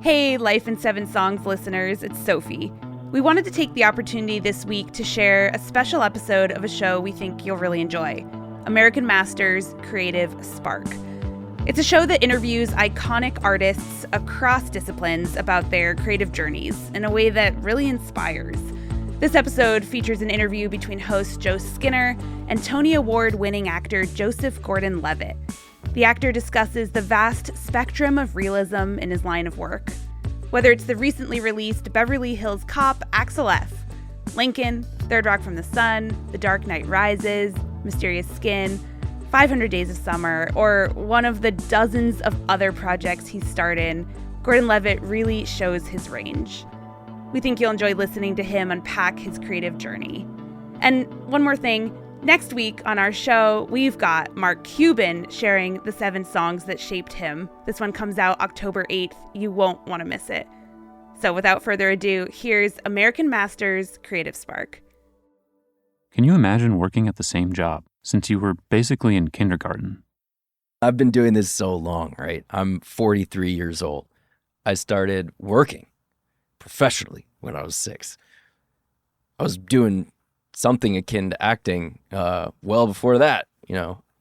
Hey, Life in 7 Songs listeners, it's Sophie. We wanted to take the opportunity this week to share a special episode of a show we think you'll really enjoy, American Masters Creative Spark. It's a show that interviews iconic artists across disciplines about their creative journeys in a way that really inspires. This episode features an interview between host Joe Skinner and Tony Award-winning actor Joseph Gordon-Levitt. The actor discusses the vast spectrum of realism in his line of work. Whether it's the recently released Beverly Hills Cop, Axel F, Lincoln, Third Rock from the Sun, The Dark Knight Rises, Mysterious Skin, 500 Days of Summer, or one of the dozens of other projects he's starred in, Gordon-Levitt really shows his range. We think you'll enjoy listening to him unpack his creative journey. And one more thing, next week on our show, we've got Mark Cuban sharing the 7 songs that shaped him. This one comes out October 8th. You won't want to miss it. So without further ado, here's American Masters Creative Spark. Can you imagine working at the same job since you were basically in kindergarten? I've been doing this so long, right? I'm 43 years old. I started working professionally when I was 6. I was doing something akin to acting well before that,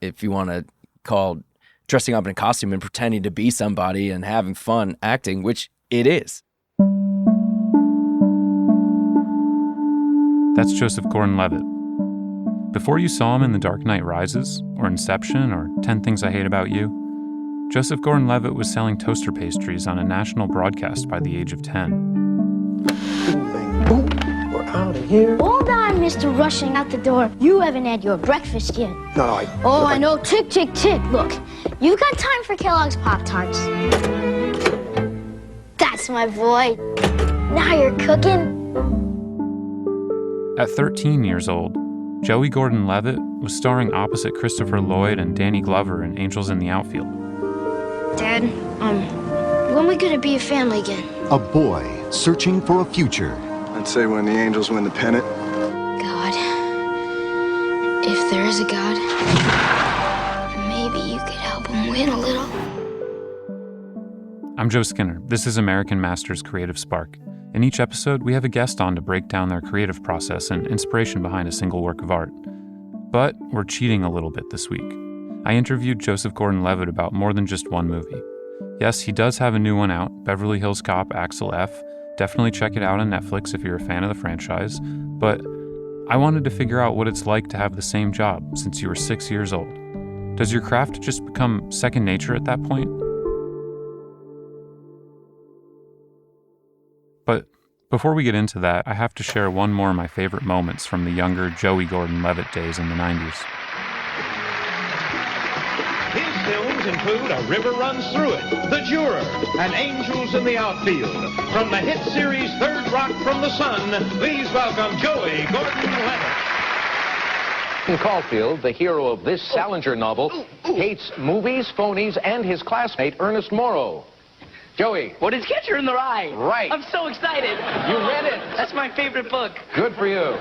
if you want to call dressing up in a costume and pretending to be somebody and having fun acting, which it is. That's Joseph Gordon-Levitt. Before you saw him in The Dark Knight Rises, or Inception, or 10 Things I Hate About You, Joseph Gordon-Levitt was selling toaster pastries on a national broadcast by the age of 10. Boom, we're out of here. Hold on, Mr. Rushing out the door. You haven't had your breakfast yet. No, I know. Tick, tick, tick. Look, you got time for Kellogg's Pop-Tarts. That's my boy. Now you're cooking. At 13 years old, Joey Gordon-Levitt was starring opposite Christopher Lloyd and Danny Glover in Angels in the Outfield. Dad, when are we gonna be a family again? A boy searching for a future. I'd say when the Angels win the pennant. God, if there is a God, maybe you could help him win a little. I'm Joe Skinner. This is American Masters Creative Spark. In each episode, we have a guest on to break down their creative process and inspiration behind a single work of art. But we're cheating a little bit this week. I interviewed Joseph Gordon-Levitt about more than just one movie. Yes, he does have a new one out, Beverly Hills Cop, Axel F. Definitely check it out on Netflix if you're a fan of the franchise. But I wanted to figure out what it's like to have the same job since you were 6 years old. Does your craft just become second nature at that point? But before we get into that, I have to share one more of my favorite moments from the younger Joey Gordon-Levitt days in the 90s. His films include A River Runs Through It, The Juror, and Angels in the Outfield. From the hit series Third Rock from the Sun, please welcome Joey Gordon-Levitt. Caulfield, the hero of this Salinger novel, hates movies, phonies, and his classmate Ernest Morrow. Joey. What is Catcher in the Rye? Right. I'm so excited. You read it. That's my favorite book. Good for you.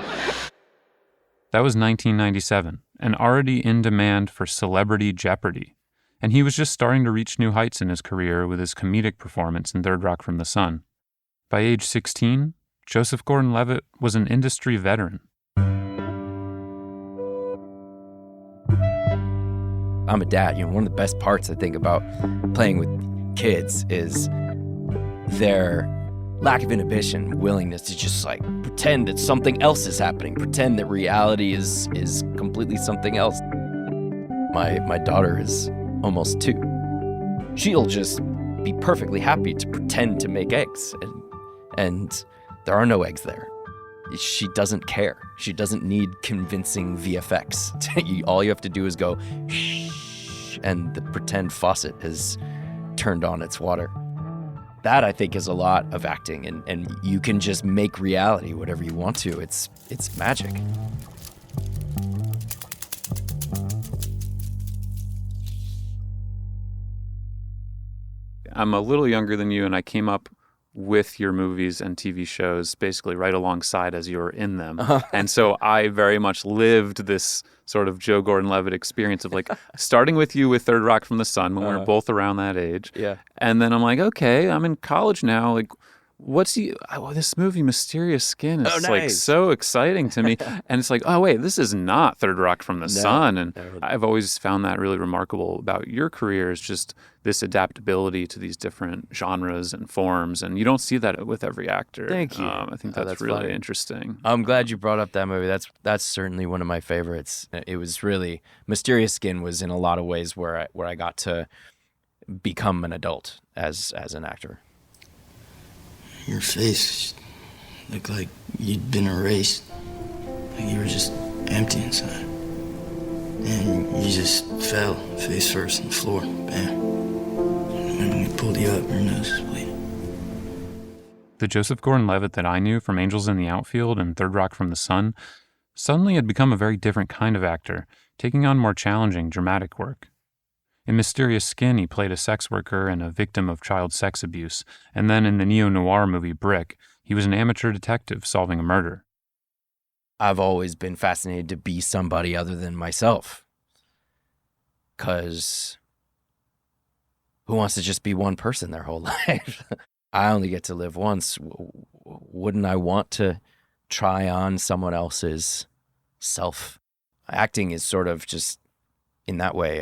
That was 1997, and already in demand for celebrity Jeopardy. And he was just starting to reach new heights in his career with his comedic performance in Third Rock from the Sun. By age 16, Joseph Gordon-Levitt was an industry veteran. I'm a dad. One of the best parts I think about playing with kids is their lack of inhibition, willingness to just pretend that something else is happening, pretend that reality is completely something else. My daughter is almost 2. She'll just be perfectly happy to pretend to make eggs, and there are no eggs there. She doesn't care. She doesn't need convincing VFX. All you have to do is go shh, and the pretend faucet is turned on its water. That, I think, is a lot of acting, and you can just make reality whatever you want to. It's magic. I'm a little younger than you, and I came up with your movies and TV shows basically right alongside as you're in them. And so I very much lived this sort of Joe Gordon-Levitt experience of like starting with you with Third Rock from the Sun when we were both around that age. Yeah. And then I'm like, okay, I'm in college now. Like, this movie Mysterious Skin is like so exciting to me. And it's like, oh wait, this is not Third Rock from the Sun. And I've always found that really remarkable about your career, is just this adaptability to these different genres and forms. And you don't see that with every actor. Thank you. I think that's really funny. Interesting. I'm glad you brought up that movie. That's certainly one of my favorites. It was really, Mysterious Skin was in a lot of ways where I got to become an adult as an actor. Your face looked like you'd been erased. Like you were just empty inside. And you just fell face first on the floor. Bam. And when we pulled you up, your nose was bleeding. The Joseph Gordon-Levitt that I knew from Angels in the Outfield and Third Rock from the Sun suddenly had become a very different kind of actor, taking on more challenging, dramatic work. In Mysterious Skin, he played a sex worker and a victim of child sex abuse, and then in the neo-noir movie Brick, he was an amateur detective solving a murder. I've always been fascinated to be somebody other than myself. 'Cause who wants to just be one person their whole life? I only get to live once. Wouldn't I want to try on someone else's self? Acting is sort of just, in that way,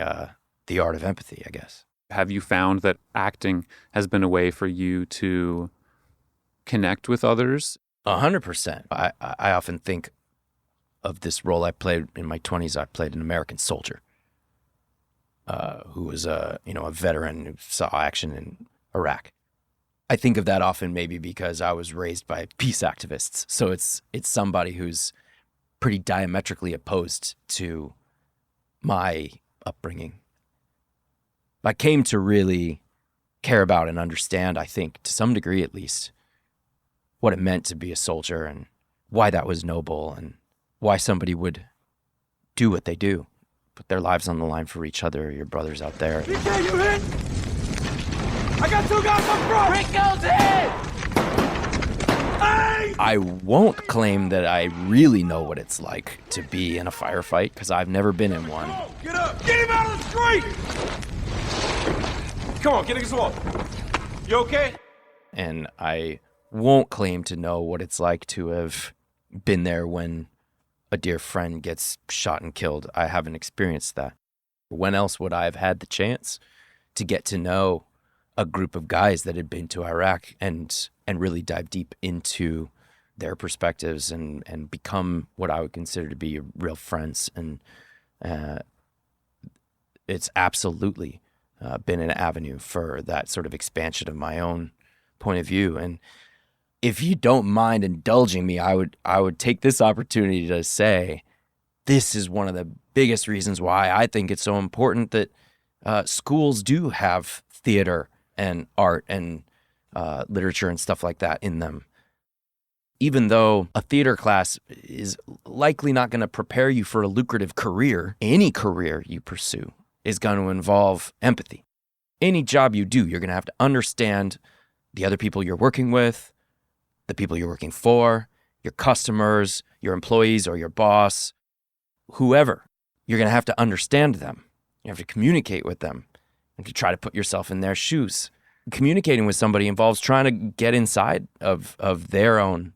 the art of empathy, I guess. Have you found that acting has been a way for you to connect with others? 100%. I often think of this role I played in my 20s. I played an American soldier who was a veteran who saw action in Iraq. I think of that often maybe because I was raised by peace activists. So it's somebody who's pretty diametrically opposed to my upbringing. I came to really care about and understand, I think, to some degree at least, what it meant to be a soldier and why that was noble and why somebody would do what they do, put their lives on the line for each other, your brothers out there. PK, you hit? I got two guys up front! Rick goes in! Hey! I won't claim that I really know what it's like to be in a firefight, because I've never been in one. Get up! Get him out of the street! Come on, get against the wall. You okay? And I won't claim to know what it's like to have been there when a dear friend gets shot and killed. I haven't experienced that. When else would I have had the chance to get to know a group of guys that had been to Iraq and really dive deep into their perspectives and become what I would consider to be real friends? And it's absolutely been an avenue for that sort of expansion of my own point of view. And if you don't mind indulging me, I would take this opportunity to say this is one of the biggest reasons why I think it's so important that schools do have theater and art and literature and stuff like that in them. Even though a theater class is likely not going to prepare you for a lucrative career, any career you pursue is going to involve empathy. Any job you do, you're going to have to understand the other people you're working with, the people you're working for, your customers, your employees or your boss, whoever. You're going to have to understand them. You have to communicate with them and to try to put yourself in their shoes. Communicating with somebody involves trying to get inside of their own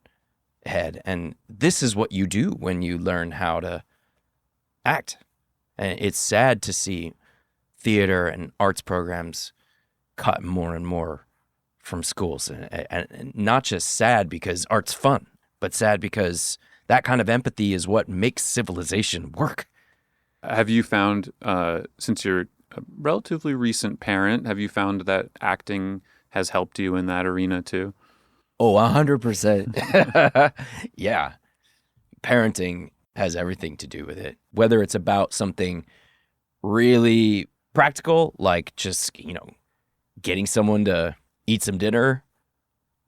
head. And this is what you do when you learn how to act. And it's sad to see theater and arts programs cut more and more from schools. And not just sad because art's fun, but sad because that kind of empathy is what makes civilization work. Have you found, since you're a relatively recent parent, have you found that acting has helped you in that arena too? Oh, 100%. Yeah. Parenting has everything to do with it. Whether it's about something really practical, like just, getting someone to eat some dinner,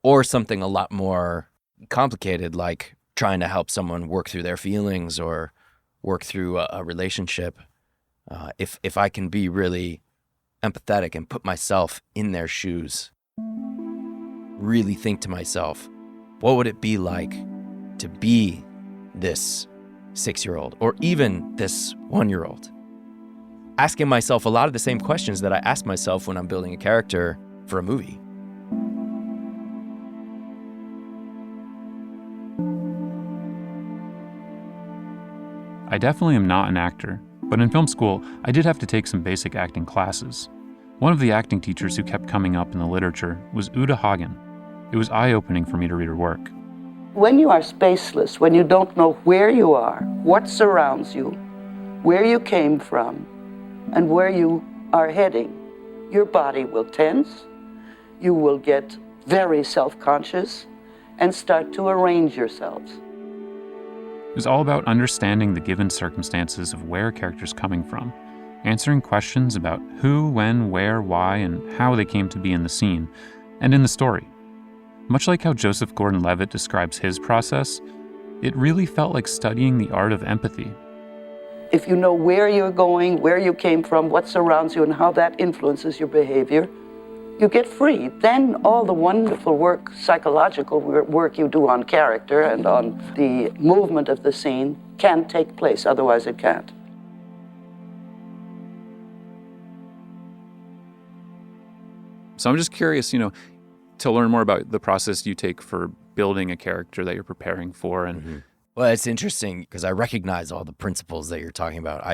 or something a lot more complicated, like trying to help someone work through their feelings or work through a relationship. If I can be really empathetic and put myself in their shoes, really think to myself, what would it be like to be this 6-year-old or even this 1-year-old? Asking myself a lot of the same questions that I ask myself when I'm building a character for a movie. I definitely am not an actor, but in film school, I did have to take some basic acting classes. One of the acting teachers who kept coming up in the literature was Uta Hagen. It was eye-opening for me to read her work. When you are spaceless, when you don't know where you are, what surrounds you, where you came from, and where you are heading, your body will tense, you will get very self-conscious, and start to arrange yourselves. It was all about understanding the given circumstances of where a character's coming from, answering questions about who, when, where, why, and how they came to be in the scene, and in the story. Much like how Joseph Gordon-Levitt describes his process, it really felt like studying the art of empathy. If you know where you're going, where you came from, what surrounds you, and how that influences your behavior, you get free. Then all the wonderful work, psychological work you do on character and on the movement of the scene can take place, otherwise it can't. So I'm just curious, to learn more about the process you take for building a character that you're preparing for. And Well, it's interesting because I recognize all the principles that you're talking about.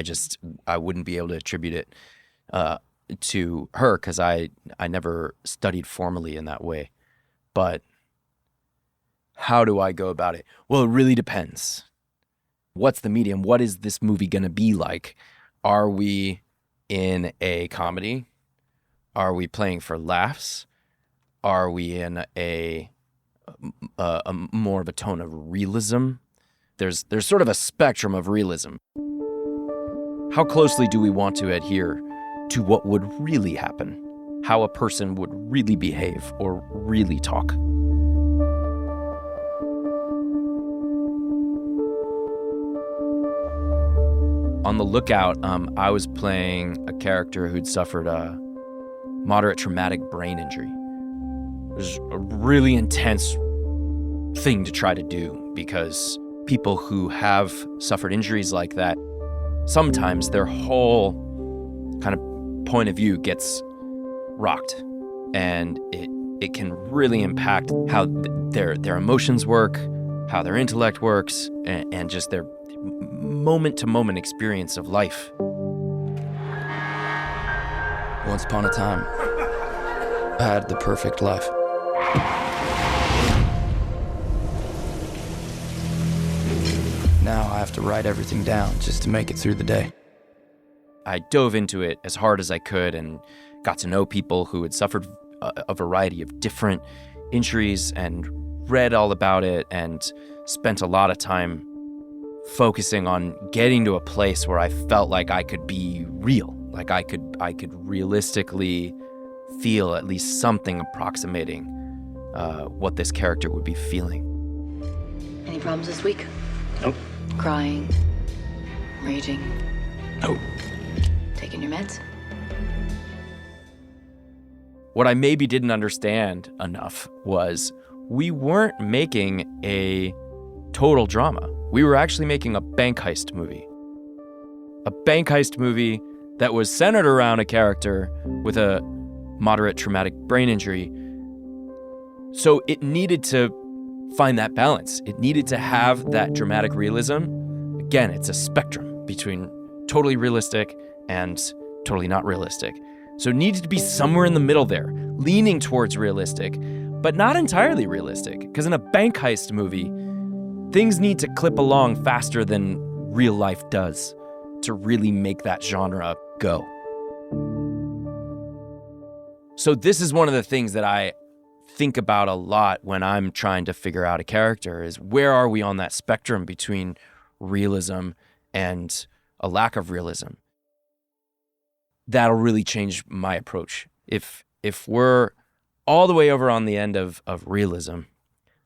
I wouldn't be able to attribute it to her because I never studied formally in that way. But how do I go about it? Well, it really depends. What's the medium? What is this movie going to be like? Are we in a comedy? Are we playing for laughs? Are we in a more of a tone of realism? There's sort of a spectrum of realism. How closely do we want to adhere to what would really happen? How a person would really behave or really talk? On the Lookout, I was playing a character who'd suffered a moderate traumatic brain injury. It was a really intense thing to try to do because people who have suffered injuries like that, sometimes their whole kind of point of view gets rocked, and it can really impact how their emotions work, how their intellect works, and just their moment-to-moment experience of life. Once upon a time, I had the perfect life. Now I have to write everything down just to make it through the day. I dove into it as hard as I could and got to know people who had suffered a variety of different injuries and read all about it and spent a lot of time focusing on getting to a place where I felt like I could be real, like I could realistically feel at least something approximating what this character would be feeling. Any problems this week? Nope. Crying? Raging? Nope. Taking your meds? What I maybe didn't understand enough was we weren't making a total drama. We were actually making a bank heist movie. A bank heist movie that was centered around a character with a moderate traumatic brain injury. So it needed to find that balance. It needed to have that dramatic realism. Again, it's a spectrum between totally realistic and totally not realistic. So it needed to be somewhere in the middle there, leaning towards realistic, but not entirely realistic. Because in a bank heist movie, things need to clip along faster than real life does to really make that genre go. So this is one of the things that I think about a lot when I'm trying to figure out a character is where are we on that spectrum between realism and a lack of realism? That'll really change my approach. If we're all the way over on the end of realism,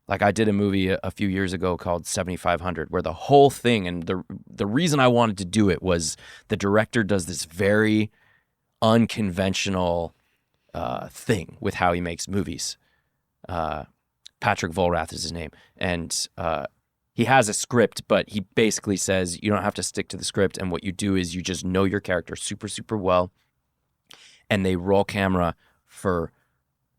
like I did a movie a few years ago called 7500, where the whole thing, and the reason I wanted to do it was the director does this very unconventional thing with how he makes movies. Patrick Volrath is his name. And he has a script, but he basically says you don't have to stick to the script. And what you do is you just know your character super, super well. And they roll camera for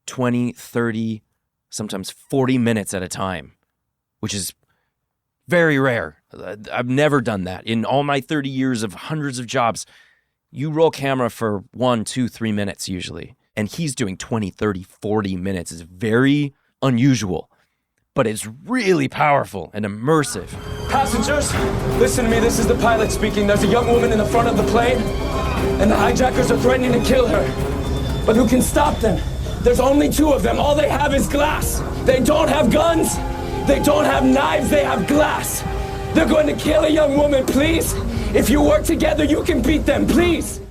20, 30, sometimes 40 minutes at a time, which is very rare. I've never done that. In all my 30 years of hundreds of jobs, you roll camera for 1, 2, 3 minutes usually. And he's doing 20, 30, 40 minutes. It's very unusual, but it's really powerful and immersive. Passengers, listen to me. This is the pilot speaking. There's a young woman in the front of the plane, and the hijackers are threatening to kill her. But who can stop them? There's only 2 of them. All they have is glass. They don't have guns. They don't have knives. They have glass. They're going to kill a young woman, please. If you work together, you can beat them, please.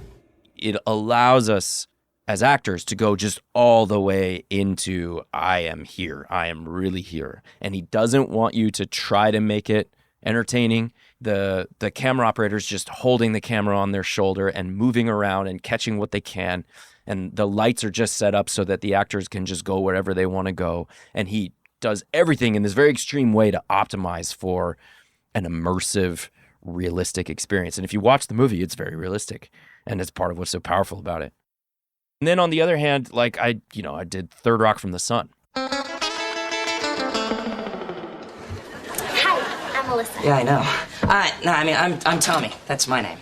It allows us as actors to go just all the way into, I am here. I am really here. And he doesn't want you to try to make it entertaining. The camera operator's just holding the camera on their shoulder and moving around and catching what they can. And the lights are just set up so that the actors can just go wherever they want to go. And he does everything in this very extreme way to optimize for an immersive, realistic experience. And if you watch the movie, it's very realistic. And it's part of what's so powerful about it. And then on the other hand, like I did Third Rock from the Sun. Hi, I'm Melissa. Yeah, I know. No, I mean, I'm Tommy. That's my name.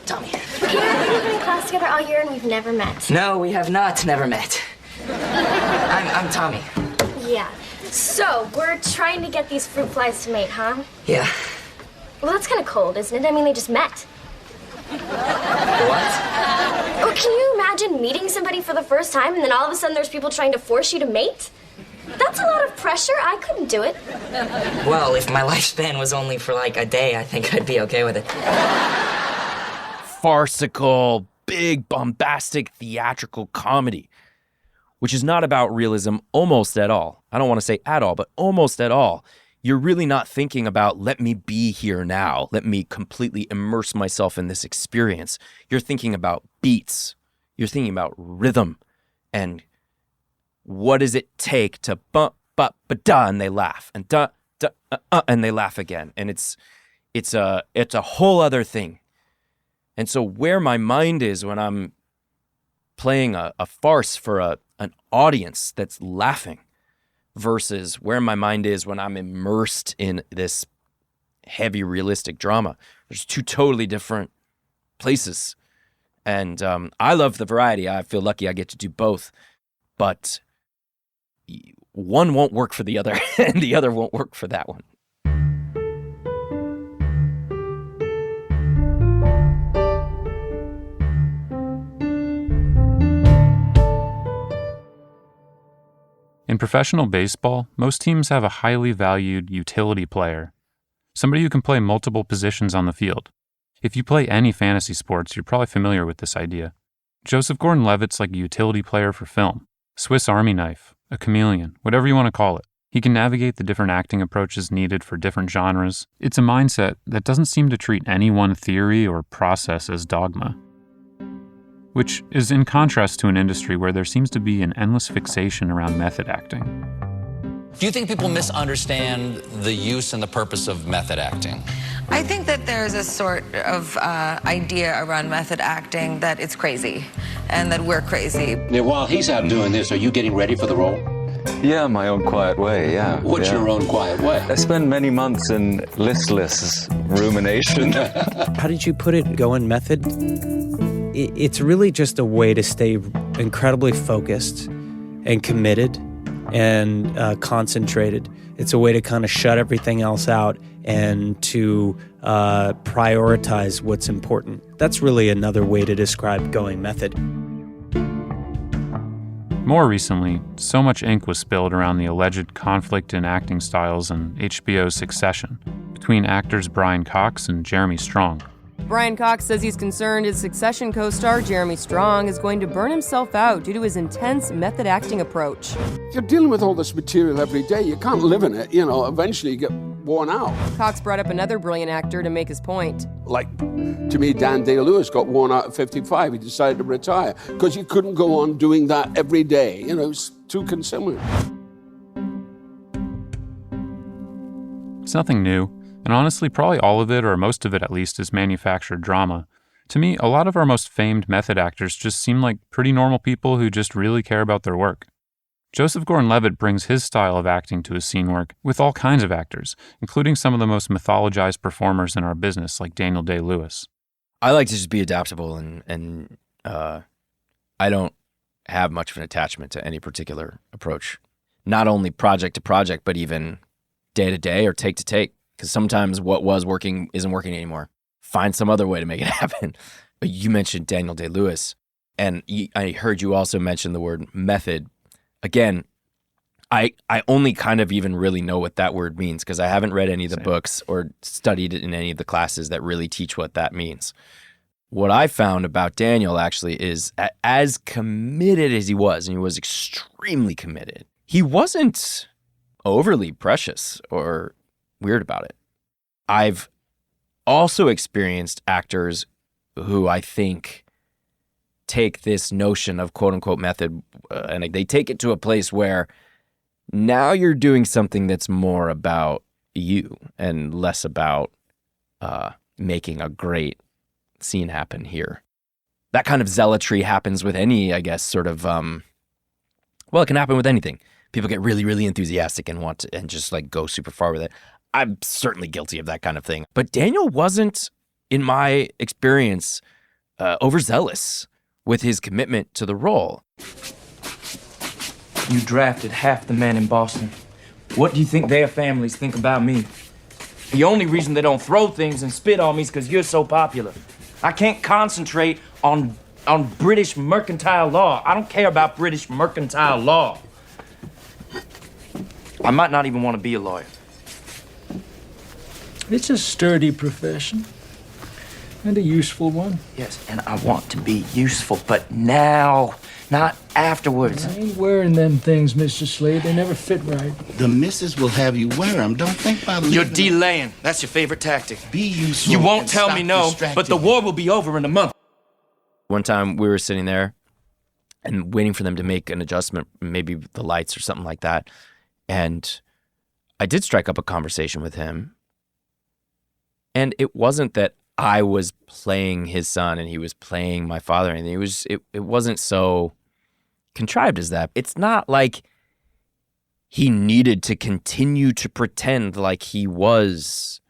Tommy. We've been in class together all year and we've never met. No, we have not never met. I'm Tommy. Yeah. So, we're trying to get these fruit flies to mate, huh? Yeah. Well, that's kind of cold, isn't it? I mean, they just met. What? Or can you imagine meeting somebody for the first time and then all of a sudden there's people trying to force you to mate? That's a lot of pressure. I couldn't do it. Well, if my lifespan was only for like a day, I think I'd be okay with it. Farcical, big, bombastic, theatrical comedy, which is not about realism almost at all. I don't want to say at all, but almost at all. You're really not thinking about, let me be here now. Let me completely immerse myself in this experience. You're thinking about beats. You're thinking about rhythm. And what does it take to ba-ba-ba-da, and they laugh. And da-da, and they laugh again. And it's a whole other thing. And so where my mind is when I'm playing a farce for an audience that's laughing versus where my mind is when I'm immersed in this heavy realistic drama. There's 2 totally different places. And I love the variety. I feel lucky I get to do both. But one won't work for the other, and the other won't work for that one. In professional baseball, most teams have a highly valued utility player, somebody who can play multiple positions on the field. If you play any fantasy sports, you're probably familiar with this idea. Joseph Gordon-Levitt's like a utility player for film, Swiss Army knife, a chameleon, whatever you want to call it. He can navigate the different acting approaches needed for different genres. It's a mindset that doesn't seem to treat any one theory or process as dogma, which is in contrast to an industry where there seems to be an endless fixation around method acting. Do you think people misunderstand the use and the purpose of method acting? I think that there's a sort of idea around method acting that it's crazy and that we're crazy. Now, while he's out doing this, are you getting ready for the role? Yeah, my own quiet way, yeah. What's your own quiet way? I spend many months in listless rumination. How did you put it, going method? It's really just a way to stay incredibly focused and committed and concentrated. It's a way to kind of shut everything else out and to prioritize what's important. That's really another way to describe going method. More recently, so much ink was spilled around the alleged conflict in acting styles in HBO's Succession between actors Brian Cox and Jeremy Strong. Brian Cox says he's concerned his Succession co-star Jeremy Strong is going to burn himself out due to his intense method acting approach. You're dealing with all this material every day. You can't live in it. Eventually you get worn out. Cox brought up another brilliant actor to make his point. Like, to me, Dan Day-Lewis got worn out at 55. He decided to retire because you couldn't go on doing that every day. It was too consuming. It's nothing new, and honestly, probably all of it, or most of it at least, is manufactured drama. To me, a lot of our most famed method actors just seem like pretty normal people who just really care about their work. Joseph Gordon-Levitt brings his style of acting to his scene work with all kinds of actors, including some of the most mythologized performers in our business, like Daniel Day-Lewis. I like to just be adaptable, and I don't have much of an attachment to any particular approach. Not only project to project, but even day to day or take to take, because sometimes what was working isn't working anymore. Find some other way to make it happen. But you mentioned Daniel Day-Lewis, and I heard you also mention the word method. Again, I only kind of even really know what that word means because I haven't read any of the books or studied it in any of the classes that really teach what that means. What I found about Daniel actually is as committed as he was, and he was extremely committed, he wasn't overly precious or weird about it. I've also experienced actors who I think take this notion of quote-unquote method and they take it to a place where now you're doing something that's more about you and less about making a great scene happen here. That kind of zealotry happens with any, I guess, sort of, it can happen with anything. People get really, really enthusiastic and want to, and just like go super far with it. I'm certainly guilty of that kind of thing. But Daniel wasn't, in my experience, overzealous with his commitment to the role. You drafted half the men in Boston. What do you think their families think about me? The only reason they don't throw things and spit on me is because you're so popular. I can't concentrate on British mercantile law. I don't care about British mercantile law. I might not even want to be a lawyer. It's a sturdy profession. And a useful one. Yes, and I want to be useful, but now, not afterwards. I ain't wearing them things, Mr. Slade. They never fit right. The missus will have you wear them. Don't think about it. You're delaying. That's your favorite tactic. Be useful. You won't tell me no, but the war will be over in a month. One time we were sitting there and waiting for them to make an adjustment, maybe the lights or something like that. And I did strike up a conversation with him. And it wasn't that I was playing his son and he was playing my father, and it wasn't so contrived as that. It's not like he needed to continue to pretend like he was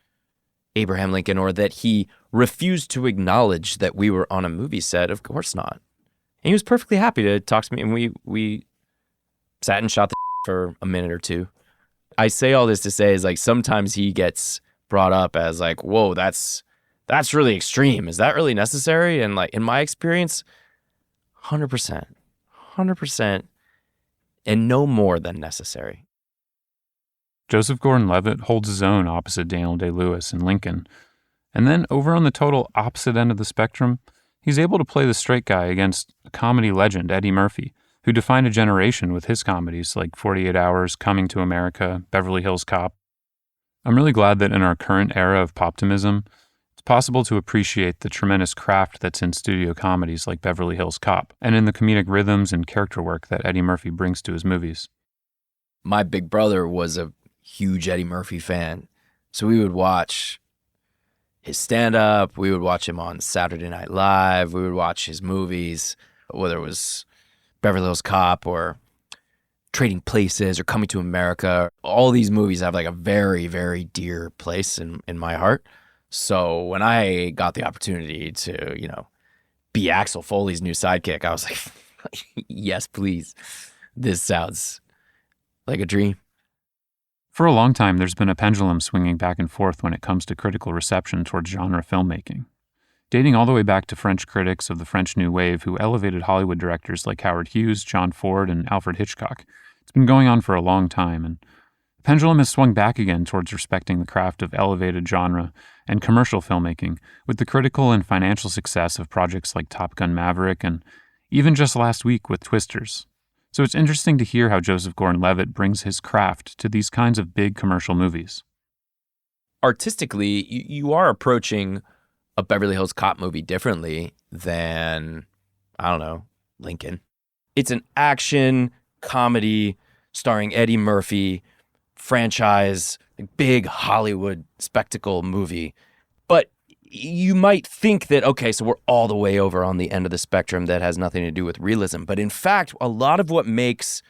Abraham Lincoln or that he refused to acknowledge that we were on a movie set. Of course not. And he was perfectly happy to talk to me, and we sat and shot the for a minute or two. I say all this to say is like sometimes he gets brought up as like, whoa, that's really extreme. Is that really necessary? And like in my experience, 100%, and no more than necessary. Joseph Gordon-Levitt holds his own opposite Daniel Day-Lewis in Lincoln. And then over on the total opposite end of the spectrum, he's able to play the straight guy against a comedy legend, Eddie Murphy, who defined a generation with his comedies like 48 Hours, Coming to America, Beverly Hills Cop. I'm really glad that in our current era of poptimism, it's possible to appreciate the tremendous craft that's in studio comedies like Beverly Hills Cop, and in the comedic rhythms and character work that Eddie Murphy brings to his movies. My big brother was a huge Eddie Murphy fan, so we would watch his stand-up, we would watch him on Saturday Night Live, we would watch his movies, whether it was Beverly Hills Cop or Trading Places or Coming to America. All these movies have like a very, very dear place in my heart. So when I got the opportunity to, be Axel Foley's new sidekick, I was like, yes, please. This sounds like a dream. For a long time, there's been a pendulum swinging back and forth when it comes to critical reception towards genre filmmaking. Dating all the way back to French critics of the French New Wave who elevated Hollywood directors like Howard Hughes, John Ford, and Alfred Hitchcock. It's been going on for a long time, and the pendulum has swung back again towards respecting the craft of elevated genre and commercial filmmaking with the critical and financial success of projects like Top Gun Maverick and even just last week with Twisters. So it's interesting to hear how Joseph Gordon-Levitt brings his craft to these kinds of big commercial movies. Artistically, you are approaching a Beverly Hills Cop movie differently than, Lincoln. It's an action comedy starring Eddie Murphy, franchise big Hollywood spectacle movie. But you might think that, okay, so we're all the way over on the end of the spectrum that has nothing to do with realism. But in fact, a lot of what makes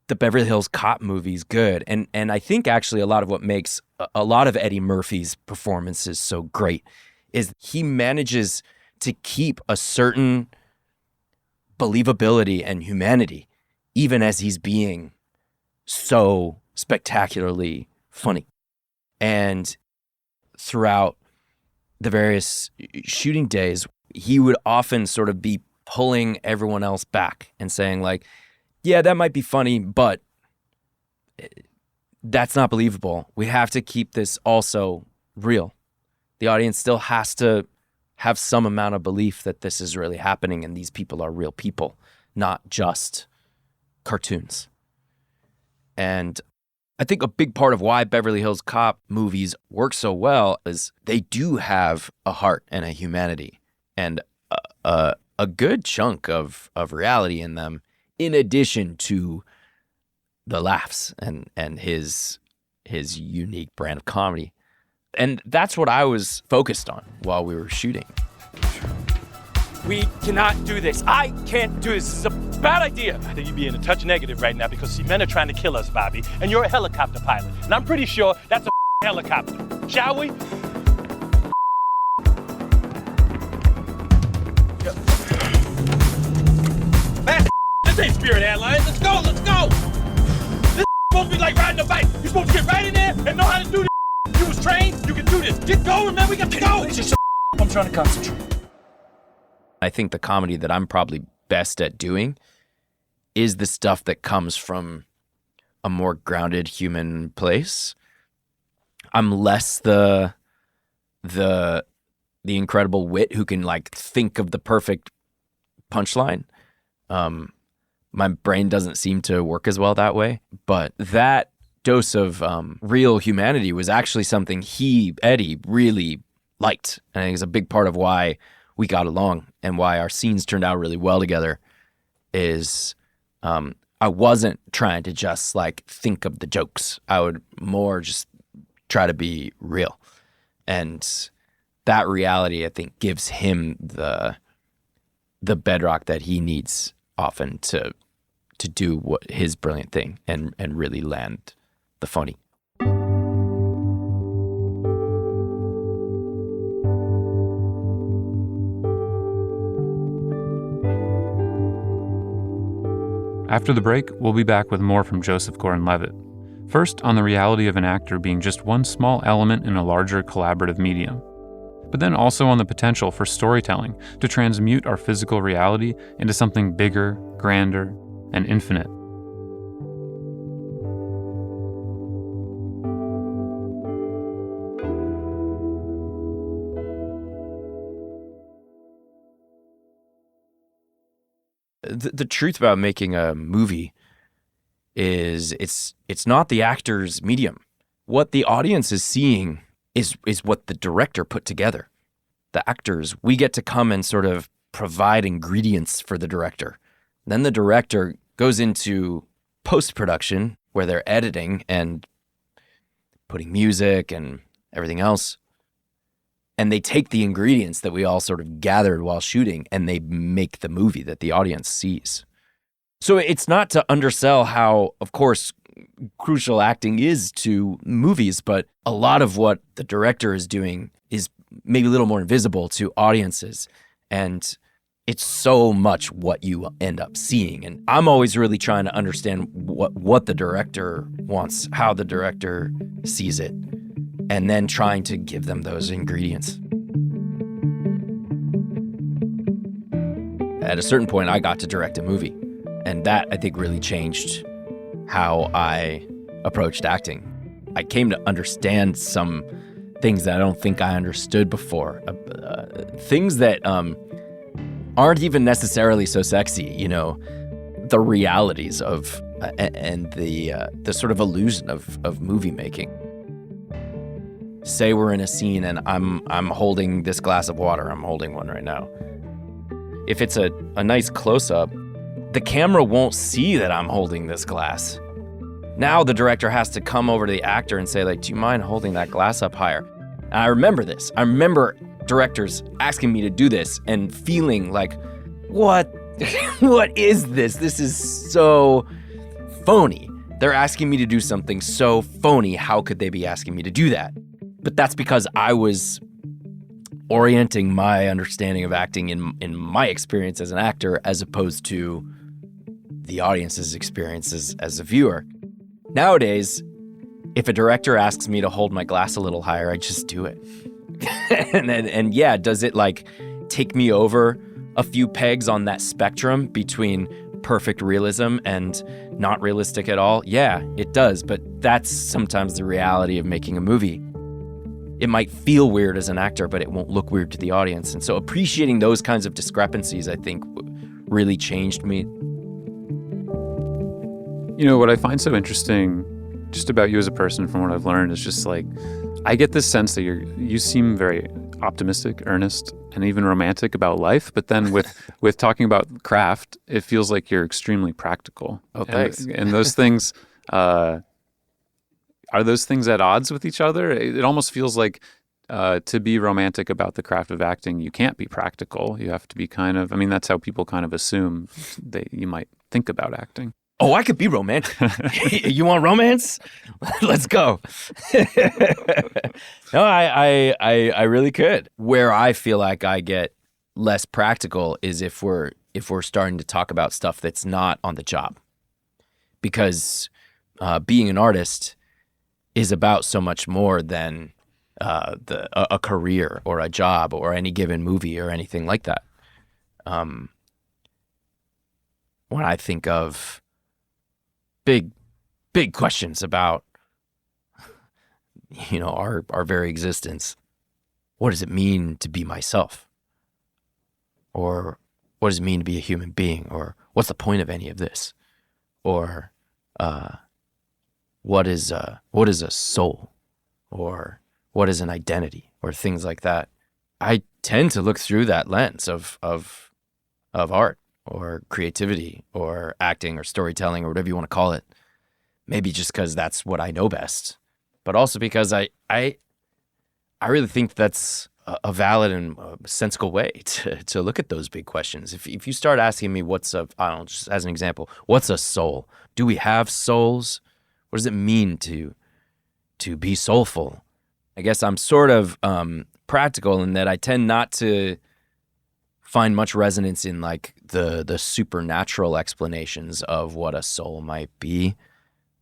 the Beverly Hills Cop movies good, and I think actually a lot of what makes a lot of Eddie Murphy's performances so great, is he manages to keep a certain believability and humanity, even as he's being so spectacularly funny. And throughout the various shooting days, he would often sort of be pulling everyone else back and saying like, yeah, that might be funny, but that's not believable. We have to keep this also real. The audience still has to have some amount of belief that this is really happening and these people are real people, not just cartoons. And I think a big part of why Beverly Hills Cop movies work so well is they do have a heart and a humanity and a good chunk of reality in them, in addition to the laughs and his unique brand of comedy. And that's what I was focused on while we were shooting. We cannot do this. I can't do this. This is a bad idea. I think you're being a touch negative right now because men are trying to kill us, Bobby, and you're a helicopter pilot. And I'm pretty sure that's a helicopter. Shall we? Man, this ain't Spirit Airlines. Let's go, let's go. This is supposed to be like riding a bike. You're supposed to get right in there and know how to do this. You was trained, you can do this. Get going, man, we got to go. I'm trying to concentrate. I think the comedy that I'm probably best at doing is the stuff that comes from a more grounded human place. I'm less the incredible wit who can like think of the perfect punchline. My brain doesn't seem to work as well that way, but that dose of real humanity was actually something Eddie, really liked. And I think it's a big part of why we got along and why our scenes turned out really well together is I wasn't trying to just like think of the jokes. I would more just try to be real. And that reality, I think, gives him the bedrock that he needs often to do what his brilliant thing and really land the funny. After the break, we'll be back with more from Joseph Gordon-Levitt. First, on the reality of an actor being just one small element in a larger collaborative medium. But then also on the potential for storytelling to transmute our physical reality into something bigger, grander, and infinite. The truth about making a movie is it's not the actor's medium. What the audience is seeing is what the director put together. The actors, we get to come and sort of provide ingredients for the director. Then the director goes into post-production where they're editing and putting music and everything else. And they take the ingredients that we all sort of gathered while shooting and they make the movie that the audience sees. So it's not to undersell how, of course, crucial acting is to movies, but a lot of what the director is doing is maybe a little more invisible to audiences. And it's so much what you end up seeing. And I'm always really trying to understand what the director wants, how the director sees it, and then trying to give them those ingredients. At a certain point, I got to direct a movie, and that, I think, really changed how I approached acting. I came to understand some things that I don't think I understood before, things that aren't even necessarily so sexy, you know, the realities of and the sort of illusion of movie making. Say we're in a scene and I'm holding this glass of water. I'm holding one right now. If it's a nice close-up, the camera won't see that I'm holding this glass. Now the director has to come over to the actor and say, like, do you mind holding that glass up higher? And I remember this. I remember directors asking me to do this and feeling like, what? What is this? This is so phony. They're asking me to do something so phony. How could they be asking me to do that? But that's because I was orienting my understanding of acting in my experience as an actor as opposed to the audience's experience as a viewer. Nowadays, if a director asks me to hold my glass a little higher, I just do it. and yeah, does it like take me over a few pegs on that spectrum between perfect realism and not realistic at all? Yeah, it does, but that's sometimes the reality of making a movie. It might feel weird as an actor, but it won't look weird to the audience. And so appreciating those kinds of discrepancies, I think, really changed me. You know, what I find so interesting just about you as a person from what I've learned is just like, I get this sense that you seem very optimistic, earnest, and even romantic about life. But then with talking about craft, it feels like you're extremely practical. Oh, thanks. And those things, are those things at odds with each other? It almost feels like to be romantic about the craft of acting, you can't be practical. You have to be kind of, I mean, that's how people kind of assume that you might think about acting. Oh, I could be romantic. You want romance? Let's go. No, I really could. Where I feel like I get less practical is if we're starting to talk about stuff that's not on the job. Because being an artist is about so much more than a career or a job or any given movie or anything like that. When I think of big questions about, you know, our very existence. What does it mean to be myself? Or what does it mean to be a human being? Or what's the point of any of this? Or what is a soul? Or what is an identity? Or things like that. I tend to look through that lens of art, or creativity, or acting, or storytelling, or whatever you want to call it. Maybe just because that's what I know best, but also because I really think that's a valid and sensible way to look at those big questions. If you start asking me just as an example, what's a soul? Do we have souls? What does it mean to be soulful? I guess I'm sort of practical in that I tend not to find much resonance in like the supernatural explanations of what a soul might be.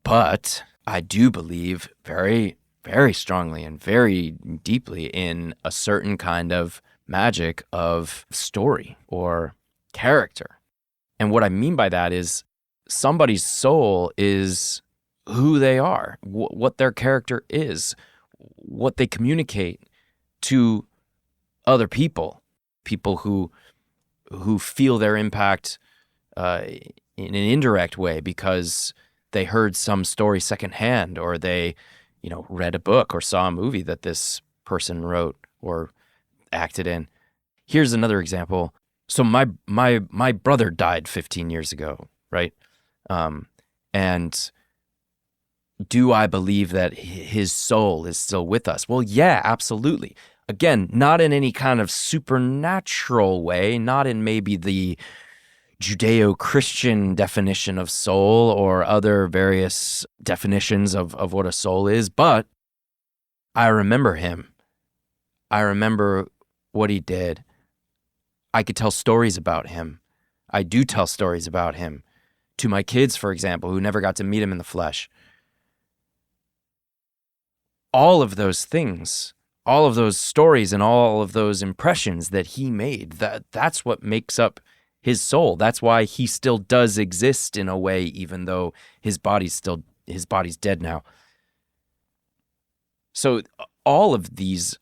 But I do believe very, very strongly and very deeply in a certain kind of magic of story or character. And what I mean by that is somebody's soul is who they are, what their character is, what they communicate to other people who feel their impact in an indirect way because they heard some story secondhand, or they, you know, read a book or saw a movie that this person wrote or acted in. Here's another example. So my brother died 15 years ago, right? And do I believe that his soul is still with us? Well, yeah, absolutely. Again, not in any kind of supernatural way, not in maybe the Judeo-Christian definition of soul or other various definitions of what a soul is, but I remember him. I remember what he did. I could tell stories about him. I do tell stories about him to my kids, for example, who never got to meet him in the flesh. All of those things, all of those stories and all of those impressions that he made, that's what makes up his soul. That's why he still does exist in a way, even though his body's dead now. So all of these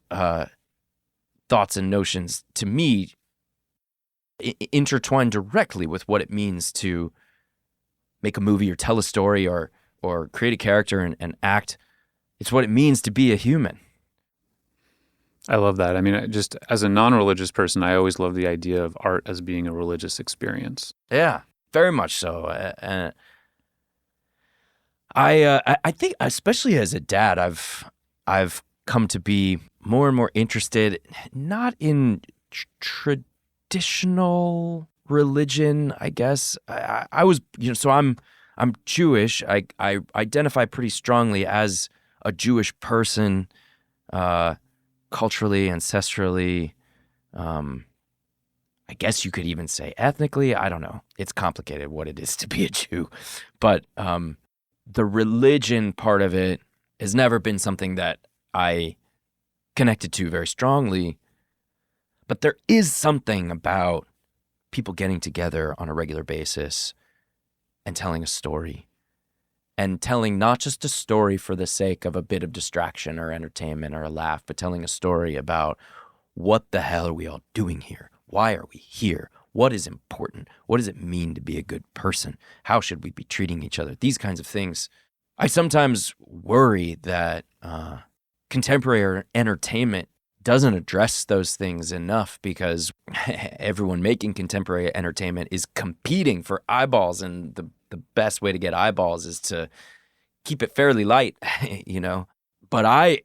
thoughts and notions, to me, intertwine directly with what it means to make a movie or tell a story or create a character and act. It's what it means to be a human. I love that. I mean, just as a non-religious person, I always love the idea of art as being a religious experience. Yeah, very much so. I think, especially as a dad, I've come to be more and more interested, not in traditional religion, I guess. I was, so I'm Jewish. I identify pretty strongly as a Jewish person, culturally, ancestrally. I guess you could even say ethnically. I don't know. It's complicated what it is to be a Jew, but the religion part of it has never been something that I connected to very strongly. But there is something about people getting together on a regular basis and telling a story, and telling not just a story for the sake of a bit of distraction or entertainment or a laugh, but telling a story about what the hell are we all doing here? Why are we here? What is important? What does it mean to be a good person? How should we be treating each other? These kinds of things. I sometimes worry that contemporary entertainment doesn't address those things enough, because everyone making contemporary entertainment is competing for eyeballs, and the best way to get eyeballs is to keep it fairly light, But I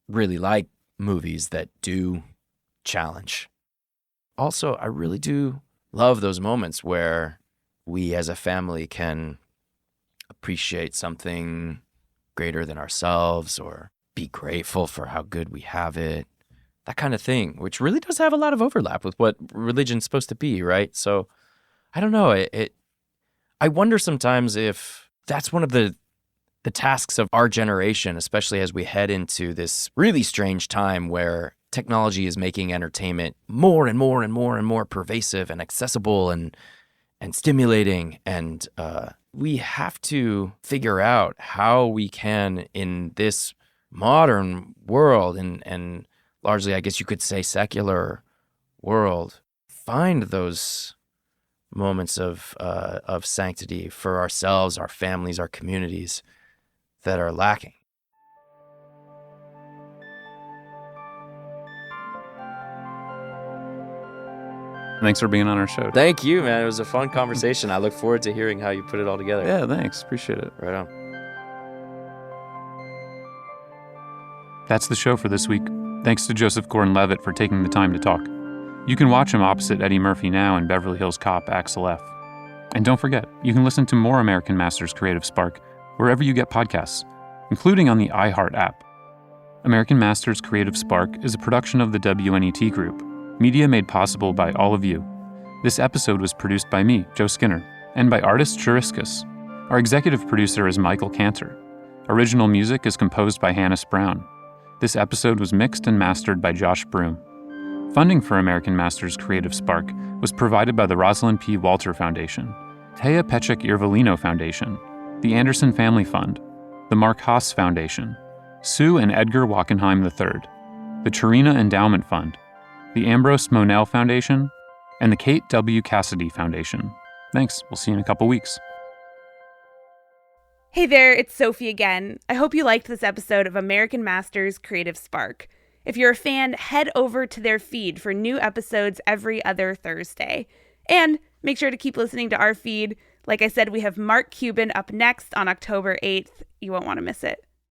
really like movies that do challenge. Also, I really do love those moments where we as a family can appreciate something greater than ourselves, or be grateful for how good we have it. That kind of thing, which really does have a lot of overlap with what religion's supposed to be, right? So, I don't know. I wonder sometimes if that's one of the tasks of our generation, especially as we head into this really strange time where technology is making entertainment more and more and more and more pervasive and accessible and stimulating. And we have to figure out how we can, in this modern world and largely, I guess you could say, secular world, find those moments of sanctity for ourselves, our families, our communities that are lacking. Thanks for being on our show. Thank you, man. It was a fun conversation. I look forward to hearing how you put it all together. Yeah, thanks. Appreciate it. Right on. That's the show for this week. Thanks to Joseph Gordon-Levitt for taking the time to talk. You can watch him opposite Eddie Murphy now in Beverly Hills Cop, Axel F. And don't forget, you can listen to more American Masters Creative Spark wherever you get podcasts, including on the iHeart app. American Masters Creative Spark is a production of the WNET Group, media made possible by all of you. This episode was produced by me, Joe Skinner, and by artist Chariscus. Our executive producer is Michael Cantor. Original music is composed by Hannes Brown. This episode was mixed and mastered by Josh Broom. Funding for American Masters Creative Spark was provided by the Rosalind P. Walter Foundation, Taya Pechik Irvolino Foundation, the Anderson Family Fund, the Mark Haas Foundation, Sue and Edgar Wackenheim III, the Turina Endowment Fund, the Ambrose Monell Foundation, and the Kate W. Cassidy Foundation. Thanks. We'll see you in a couple weeks. Hey there, it's Sophie again. I hope you liked this episode of American Masters Creative Spark. If you're a fan, head over to their feed for new episodes every other Thursday. And make sure to keep listening to our feed. Like I said, we have Mark Cuban up next on October 8th. You won't want to miss it.